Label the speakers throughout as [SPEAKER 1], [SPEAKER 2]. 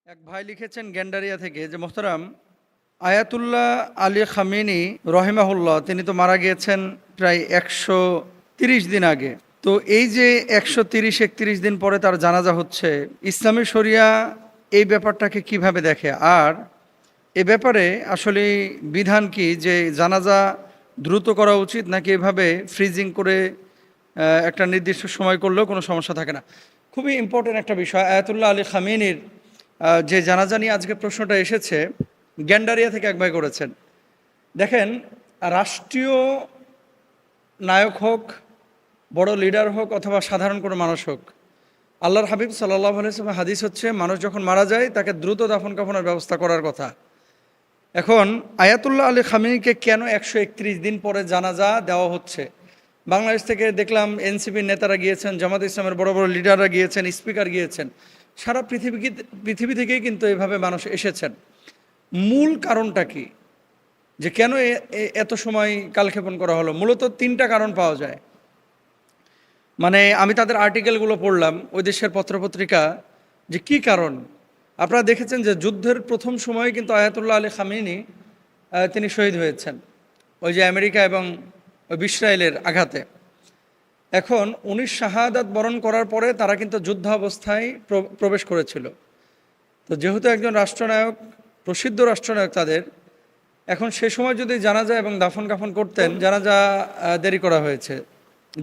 [SPEAKER 1] এক ভাই লিখেছেন গ্যান্ডারিয়া থেকে যে মোহতারাম আয়াতুল্লাহ আলী খামেনি রহিমাহুল্লাহ তিনি তো মারা গিয়েছেন প্রায় 130 দিন আগে। তো এই যে 130-31 দিন পরে তার জানাজা হচ্ছে, ইসলামী শরিয়া এই ব্যাপারটাকে কিভাবে দেখে, আর এ ব্যাপারে আসলে বিধান কি, যে জানাজা দ্রুত করা উচিত নাকি এভাবে ফ্রিজিং করে একটা নির্দিষ্ট সময় করলেও কোনো সমস্যা থাকে না? খুবই ইম্পর্টেন্ট একটা বিষয়। আয়াতুল্লাহ আলী খামেনির যে জানাজা নিয়ে আজকে প্রশ্নটা এসেছে, গ্যান্ডারিয়া থেকে এক ভাই করেছেন। দেখেন, রাষ্ট্রীয় নায়ক হোক, বড় লিডার হোক, অথবা সাধারণ কোনো মানুষ হোক, আল্লাহর হাবিব সাল্লাল্লাহু আলাইহি ওয়াসাল্লাম হাদিস হচ্ছে মানুষ যখন মারা যায় তাকে দ্রুত দাফন কাফনের ব্যবস্থা করার কথা। এখন আয়াতুল্লাহ আলী খামেনিকে কেন 131 দিন পরে জানাজা দেওয়া হচ্ছে? বাংলাদেশ থেকে দেখলাম এনসিপির নেতারা গিয়েছেন, জামাত ইসলামের বড় বড় লিডাররা গিয়েছেন, স্পিকার গিয়েছেন, সারা পৃথিবী থেকেই কিন্তু এভাবে মানুষ এসেছেন। মূল কারণটা কি, যে কেন এত সময় কালক্ষেপণ করা হলো? মূলত 3টা কারণ পাওয়া যায়। মানে আমি তাদের আর্টিকেলগুলো পড়লাম, ওই দেশের পত্রপত্রিকা, যে কি কারণ। আপনারা দেখেছেন যে যুদ্ধের প্রথম সময়ে কিন্তু আয়াতুল্লাহ আলী খামেনি তিনি শহীদ হয়েছেন ওই যে আমেরিকা এবং ইসরায়েলের আঘাতে। এখন উনি শাহাদাত বরণ করার পরে তারা কিন্তু যুদ্ধাবস্থায় প্রবেশ করেছিল। তো যেহেতু একজন রাষ্ট্রনায়ক, প্রসিদ্ধ রাষ্ট্রনায়ক তাদের, এখন সে সময় যদি জানাজা এবং দাফন কাফন করতেন, জানাজা দেরি করা হয়েছে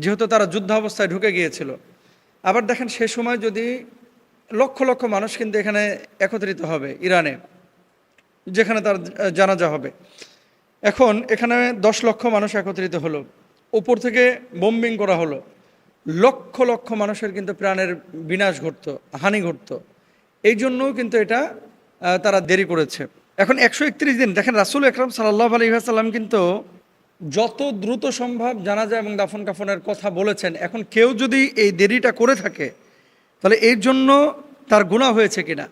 [SPEAKER 1] যেহেতু তারা যুদ্ধাবস্থায় ঢুকে গিয়েছিল। আবার দেখেন, সে সময় যদি লক্ষ লক্ষ মানুষ কিন্তু এখানে একত্রিত হবে ইরানে, যেখানে তার জানাজা হবে। এখন এখানে 10 লক্ষ মানুষ একত্রিত হলো, উপর থেকে বোম্বিং করা হলো, লক্ষ লক্ষ মানুষের কিন্তু প্রাণের বিনাশ ঘটতো, হানি ঘটতো। এই জন্যও কিন্তু এটা তারা দেরি করেছে। এখন 131 দিন, দেখেন রাসূল আকরাম সাল্লাল্লাহু আলাইহি ওয়াসাল্লাম কিন্তু যত দ্রুত সম্ভব জানাজা এবং দাফন কাফনের কথা বলেছেন। এখন কেউ যদি এই দেরিটা করে থাকে, তাহলে এর জন্য তার গুনাহ হয়েছে কিনা?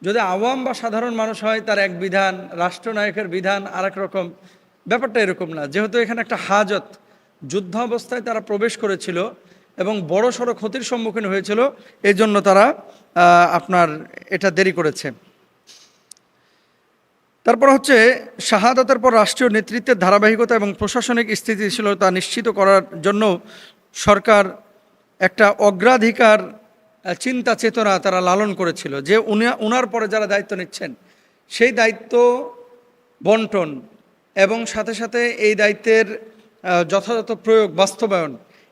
[SPEAKER 1] যদি আওয়াম বা সাধারণ মানুষ হয় তার এক বিধান, রাষ্ট্রনায়কের বিধান আর এক রকম। ব্যাপারটা এরকম না। যেহেতু এখানে একটা হাজত, যুদ্ধাবস্থায় তারা প্রবেশ করেছিল এবং বড় সড়ো ক্ষতির সম্মুখীন হয়েছিল, এই জন্য তারা আপনার এটা দেরি করেছে। তারপর হচ্ছে শাহাদাতের পর রাষ্ট্রীয় নেতৃত্বের ধারাবাহিকতা এবং প্রশাসনিক স্থিতিশীলতা নিশ্চিত করার জন্য সরকার একটা অগ্রাধিকার চিন্তা চেতনা তারা লালন করেছিল, যে উনার পরে যারা দায়িত্ব নিচ্ছেন সেই দায়িত্ব বন্টন এবং সাথে সাথে এই দায়িত্বের যথাযথ প্রয়োগ, বাস্তবায়ন,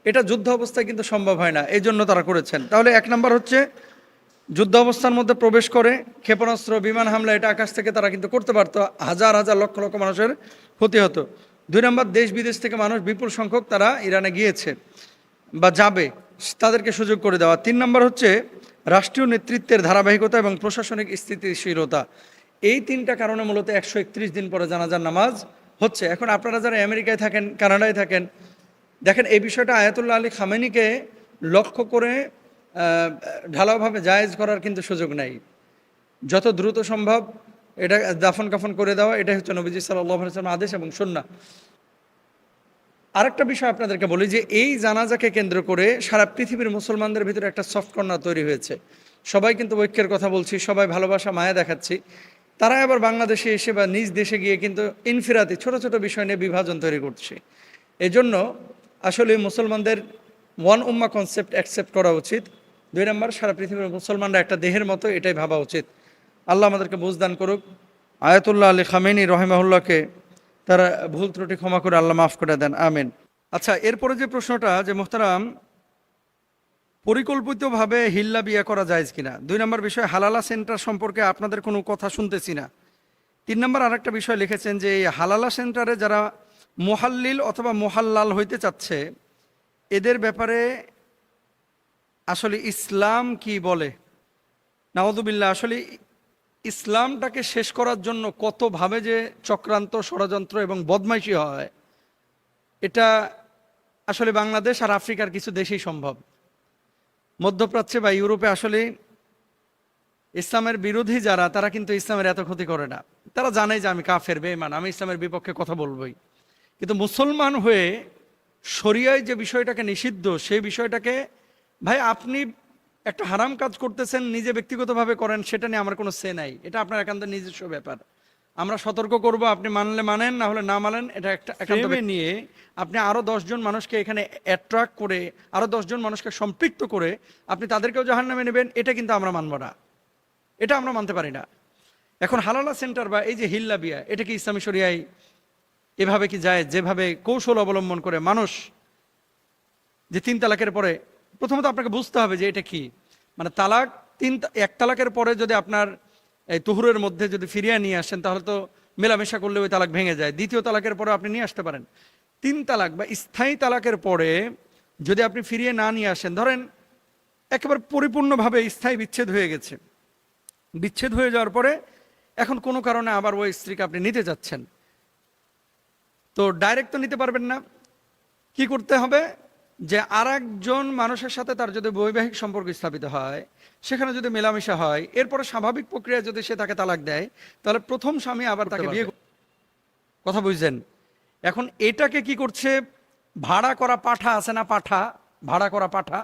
[SPEAKER 1] এটা যুদ্ধ অবস্থায় কিন্তু সম্ভব হয় না, এই জন্য তারা করেছেন। তাহলে 1 নম্বর হচ্ছে যুদ্ধ অবস্থার মধ্যে প্রবেশ করে ক্ষেপণাস্ত্র, বিমান হামলা, এটা আকাশ থেকে তারা কিন্তু করতে পারতো, হাজার হাজার লক্ষ লক্ষ মানুষের ক্ষতি হতো। 2 নম্বর, দেশ বিদেশ থেকে মানুষ বিপুল সংখ্যক তারা ইরানে গিয়েছে বা যাবে, তাদেরকে সুযোগ করে দেওয়া। 3 নম্বর হচ্ছে রাষ্ট্রীয় নেতৃত্বের ধারাবাহিকতা এবং প্রশাসনিক স্থিতিশীলতা। এই 3টা কারণে মূলত 131 দিন পরে জানাজার নামাজ হচ্ছে। এখন আপনারা যারা আমেরিকায় থাকেন, কানাডায় থাকেন, দেখেন এই বিষয়টা আয়াতুল্লাহ আলী খামেনিকে লক্ষ্য করে ঢালাওভাবে জায়েজ করার কিন্তু সুযোগ নাই। যত দ্রুত সম্ভব এটা দাফন কাফন করে দেওয়া, এটাই হচ্ছে নবীজি সাল্লাল্লাহু আলাইহি ওয়াসাল্লামের আদেশ এবং সুন্নাহ। আরেকটা বিষয় আপনাদেরকে বলি, যে এই জানাজাকে কেন্দ্র করে সারা পৃথিবীর মুসলমানদের ভিতরে একটা সফট কর্নার তৈরি হয়েছে। সবাই কিন্তু ঐক্যের কথা বলছি, সবাই ভালোবাসা মায়া দেখাচ্ছি, তারা আবার বাংলাদেশে এসে বা নিজ দেশে গিয়ে কিন্তু ইনফিরাতি ছোট ছোট বিষয় নিয়ে বিভাজন তৈরি করছে। এই জন্য আসলে মুসলমানদের ওয়ান উম্মাহ কনসেপ্ট অ্যাকসেপ্ট করা উচিত। 2 নম্বর, সারা পৃথিবীর মুসলমানরা একটা দেহের মতো, এটাই ভাবা উচিত। আল্লাহ আমাদেরকে বুঝদান করুক। আয়াতুল্লাহ আলী খামেনি রহিমাহুল্লাহকে তারা ভুল ত্রুটি ক্ষমা করে আল্লাহ মাফ করে দেন, আমিন। আচ্ছা, এরপরে যে প্রশ্নটা, যে মোহতারাম পরিকল্পিতভাবে হিল্লা বিয়ে করা যায় কিনা? 2 নম্বর বিষয়, হালালা সেন্টার সম্পর্কে আপনাদের কোনো কথা শুনতেছি না। 3 নম্বর আরেকটা বিষয় লিখেছেন যে এই হালালা সেন্টারে যারা মুহাল্লিল অথবা মুহাল্লাল হইতে চাচ্ছে, এদের ব্যাপারে আসলে ইসলাম কি বলে? নাউযুবিল্লাহ, আসলে ইসলামটাকে শেষ করার জন্য কতভাবে যে চক্রান্ত, ষড়যন্ত্র এবং বদমাইশি হয়, এটা আসলে বাংলাদেশ আর আফ্রিকার কিছু দেশেই সম্ভব। মধ্যপ্রাচ্যে বা ইউরোপে আসলে ইসলামের বিরোধী যারা, তারা কিন্তু ইসলামের এত ক্ষতি করে না। তারা জানে যে আমি কাফের, বেঈমান, আমি ইসলামের বিপক্ষে কথা বলবই। কিন্তু মুসলমান হয়ে শরিয়ায় যে বিষয়টাকে নিষিদ্ধ, সেই বিষয়টাকে, ভাই আপনি একটা হারাম কাজ করতেছেন, নিজে ব্যক্তিগতভাবে করেন, সেটা নিয়ে আমার কোনো সে নাই, এটা আপনার একান্ত নিজস্ব ব্যাপার। আমরা সতর্ক করব, আপনি মানলে মানেন, না হলে না মানেন, এটা একটা একান্ত নিয়ে আপনি আরও 10 জন মানুষকে এখানে অ্যাট্রাক্ট করে, আরও 10 জন মানুষকে সম্পৃক্ত করে আপনি তাদেরকেও জাহান্নামে নেবেন, এটা কিন্তু আমরা মানব না, এটা আমরা মানতে পারি না। এখন হালালা সেন্টার বা এই যে হিল্লা বিয়া, এটা কি ইসলামী শরিয়ায় এভাবে কি যায়? যেভাবে কৌশল অবলম্বন করে মানুষ যে 3 তালাকের পরে, প্রথমত আপনাকে বুঝতে হবে যে এটা কি, মানে তালাক 1 তালাকের পরে যদি আপনার এই তুহুরের মধ্যে যদি ফিরিয়ে নিয়ে আসেন, তাহলে তো মেলামেশা করলে ওই তালাক ভেঙে যায়। 2য় তালাকের পরে আপনি নিয়ে আসতে পারেন। 3 তালাক বা স্থায়ী তালাকের পরে যদি আপনি ফিরিয়ে না নিয়ে আসেন, ধরেন একেবারে পরিপূর্ণভাবে স্থায়ী বিচ্ছেদ হয়ে গেছে, বিচ্ছেদ হয়ে যাওয়ার পরে এখন কোনো কারণে আবার ওই স্ত্রীকে আপনি নিতে যাচ্ছেন, তো ডাইরেক্ট তো নিতে পারবেন না। কি করতে হবে? যে আরেকজন মানুষের সাথে তার যদি বৈবাহিক সম্পর্ক স্থাপিত হয়, সেখানে যদি মেলামেশা হয়, এরপরে স্বাভাবিক প্রক্রিয়া যদি সে তাকে তালাক দেয়, তাহলে প্রথম স্বামী আবার তাকে বিয়ে, কথা বুঝছেন? এখন এটাকে কি করছে? ভাড়া করা পাঠা আছে না, পাঠা, ভাড়া করা পাঠা,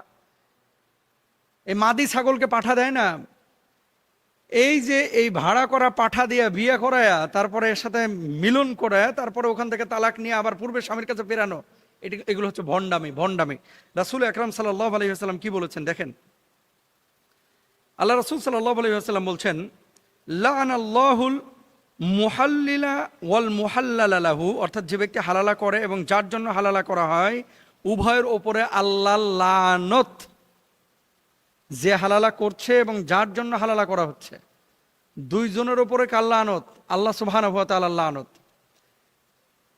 [SPEAKER 1] এই মাদি ছাগলকে পাঠা দেয় না, এই যে এই ভাড়া করা পাঠা দিয়া বিয়ে করায়া, তারপরে এর সাথে মিলন করায়া, তারপরে ওখান থেকে তালাক নিয়ে আবার পূর্বের স্বামীর কাছে ফেরানো, এগুলো হচ্ছে ভণ্ডামি। ভণ্ডামি। রাসূল আকরাম সাল্লাল্লাহু আলাইহি ওয়াসাল্লাম কি বলেছেন দেখেন। আল্লাহ রাসূল সাল্লাল্লাহু আলাইহি ওয়াসাল্লাম বলছেন, লাআনাল্লাহুল মুহাল্লিলা ওয়াল মুহাল্লালা লাহু, অর্থাৎ যে ব্যক্তি হালালা করে এবং যার জন্য হালালা করা হয়, উভয়ের ওপরে আল্লাহর লানত। যে হালালা করছে এবং যার জন্য হালালা করা হচ্ছে, 2 জনের ওপরে কার লানত? আল্লাহ সুবহানাহু ওয়া তাআলার লানত।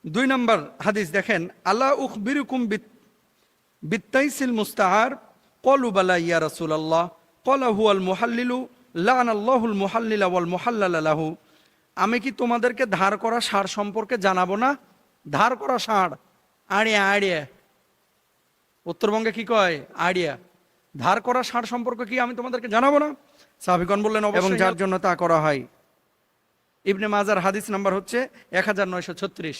[SPEAKER 1] 2 নম্বর হাদিস দেখেন, আল্লাহ উখবিরুকুম বিত্তাইসিল মুস্তাআর, ক্বালু বালা ইয়া রাসূলুল্লাহ, ক্বালা হুয়াল মুহাল্লিলু, লাআনাল্লাহুল মুহাল্লিলা ওয়াল মুহাল্লালা লাহু। আমি কি তোমাদেরকে ধার করা ষাঁড় সম্পর্কে জানাবো না? ধার করা ষাঁড়, আড়িয়া, আড়িয়া, উত্তরবঙ্গে কি কয়? আড়িয়া। ধার করা ষাঁড় সম্পর্কে কি আমি তোমাদেরকে জানাবো না? সাহাবীগণ বললেন, এবং যার জন্য তা করা হয়। ইবনে মাজার হাদিস নাম্বার হচ্ছে 1936।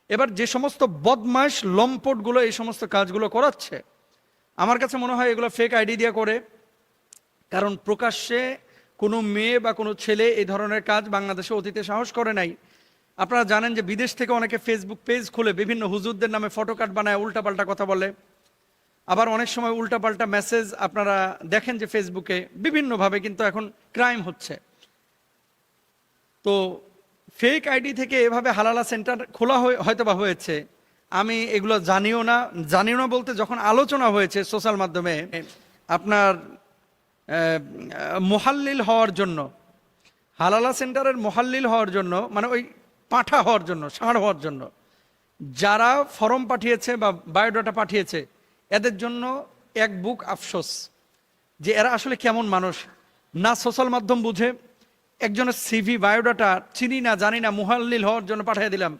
[SPEAKER 1] এবার যে সমস্ত বদমাশ লম্পটগুলো এই সমস্ত কাজগুলো করাচ্ছে, আমার কাছে মনে হয় এগুলো ফেক আইডি দিয়ে করে, কারণ প্রকাশ্যে কোনো মেয়ে বা কোনো ছেলে এই ধরনের কাজ বাংলাদেশে অতীতে সাহস করে নাই। আপনারা জানেন যে বিদেশ থেকে অনেকে ফেসবুক পেজ খুলে বিভিন্ন হুজুরদের নামে ফটোকার্ড বানায়, উল্টাপাল্টা কথা বলে। আবার অনেক সময় উল্টাপাল্টা মেসেজ আপনারা দেখেন যে ফেসবুকে বিভিন্নভাবে কিন্তু এখন ক্রাইম হচ্ছে। তো ফেক আইডি থেকে এভাবে হালালা সেন্টার খোলা হয়তো বা হয়েছে, আমি এগুলো জানিও না বলতে যখন আলোচনা হয়েছে সোশ্যাল মাধ্যমে, আপনার মুহাল্লিল হওয়ার জন্য, হালালা সেন্টারের মুহাল্লিল হওয়ার জন্য, মানে ওই পাঠা হওয়ার জন্য, ষাঁড় হওয়ার জন্য যারা ফর্ম পাঠিয়েছে বা বায়োডাটা পাঠিয়েছে, এদের জন্য এক বুক আফসোস যে এরা আসলে কেমন মানুষ। না সোশ্যাল মাধ্যম বুঝে, একজনের সিভি বায়োডাটা চিনি না জানি না, মুহাল্লিল হওয়ার জন্য পাঠিয়ে দিলাম।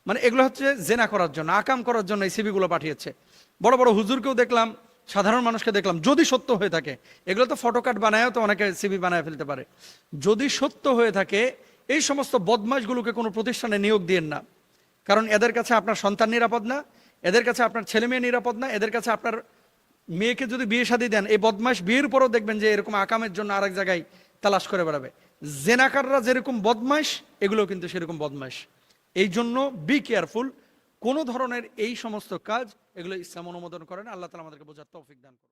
[SPEAKER 1] মানে এগুলো হচ্ছে জেনা করার জন্য, আকাম করার জন্য এই সিভিগুলো পাঠিয়েছে। বড় বড় হুজুরকেও দেখলাম, সাধারণ মানুষকে দেখলাম, যদি সত্য হয়ে থাকে। এগুলো তো ফটোকার্ড বানায়ও তো অনেকে সিভি বানায় ফেলতে পারে। যদি সত্য হয়ে থাকে, এই সমস্ত বদমাশগুলোকে কোনো প্রতিষ্ঠানে নিয়োগ দিয়েন না, কারণ এদের কাছে আপনার সন্তান নিরাপদ না, এদের কাছে আপনার ছেলে মেয়ে নিরাপদ না, এদের কাছে আপনার মেয়েকে যদি বিয়ে শাদী দেন, এই বদমাশ বিয়ের পরও দেখবেন যে এরকম আকামের জন্য আরেক জায়গায় তালাশ করে বেড়াবে। জেনাকাররা যেরকম বদমাশ, এগুলো কিন্তু সেরকম বদমাশ। এই জন্য বি কেয়ারফুল। কোনো ধরনের এই সমস্ত কাজ, এগুলো ইসলাম অনুমোদন করে না। আল্লাহ তাআলা আমাদেরকে বোঝার তৌফিক দান করুন।